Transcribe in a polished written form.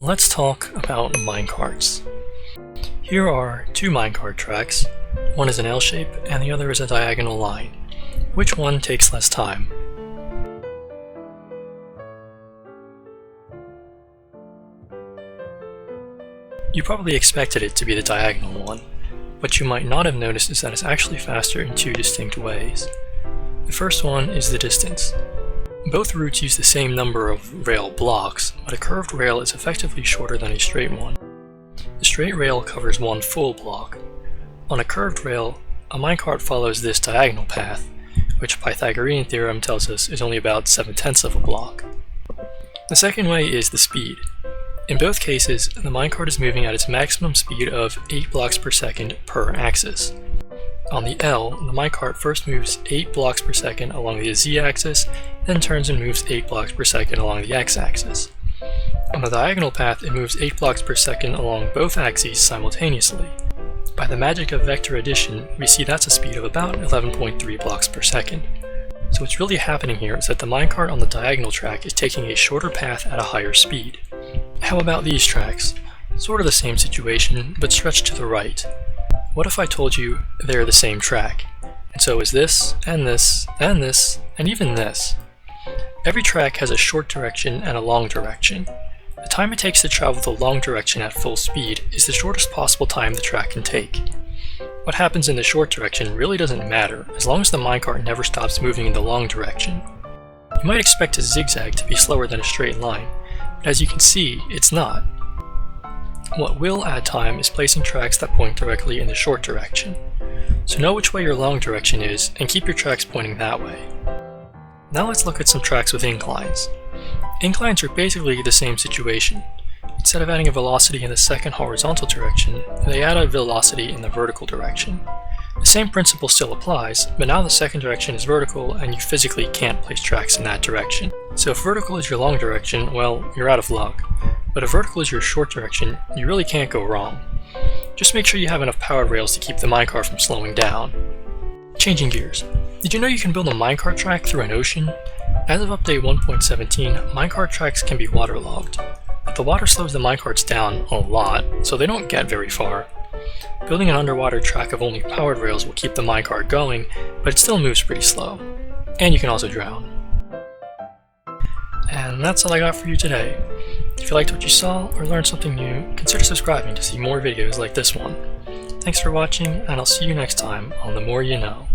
Let's talk about minecarts. Here are two minecart tracks. One is an L shape and the other is a diagonal line. Which one takes less time? You probably expected it to be the diagonal one. What you might not have noticed is that it's actually faster in two distinct ways. The first one is the distance. Both routes use the same number of rail blocks, but a curved rail is effectively shorter than a straight one. The straight rail covers one full block. On a curved rail, a minecart follows this diagonal path, which Pythagorean theorem tells us is only about 7/10 of a block. The second way is the speed. In both cases, the minecart is moving at its maximum speed of 8 blocks per second per axis. On the L, the minecart first moves 8 blocks per second along the z-axis, then turns and moves 8 blocks per second along the x-axis. On the diagonal path, it moves 8 blocks per second along both axes simultaneously. By the magic of vector addition, we see that's a speed of about 11.3 blocks per second. So what's really happening here is that the minecart on the diagonal track is taking a shorter path at a higher speed. How about these tracks? Sort of the same situation, but stretched to the right. What if I told you they're the same track? And so is this, and this, and this, and even this. Every track has a short direction and a long direction. The time it takes to travel the long direction at full speed is the shortest possible time the track can take. What happens in the short direction really doesn't matter, as long as the minecart never stops moving in the long direction. You might expect a zigzag to be slower than a straight line, but as you can see, it's not. What will add time is placing tracks that point directly in the short direction. So know which way your long direction is, and keep your tracks pointing that way. Now let's look at some tracks with inclines. Inclines are basically the same situation. Instead of adding a velocity in the second horizontal direction, they add a velocity in the vertical direction. The same principle still applies, but now the second direction is vertical and you physically can't place tracks in that direction. So if vertical is your long direction, well, you're out of luck. But if vertical is your short direction, you really can't go wrong. Just make sure you have enough power rails to keep the minecart from slowing down. Changing gears. Did you know you can build a minecart track through an ocean? As of update 1.17, minecart tracks can be waterlogged. But the water slows the minecarts down a lot, so they don't get very far. Building an underwater track of only powered rails will keep the minecart going, but it still moves pretty slow. And you can also drown. And that's all I got for you today. If you liked what you saw or learned something new, consider subscribing to see more videos like this one. Thanks for watching, and I'll see you next time on The More You Know.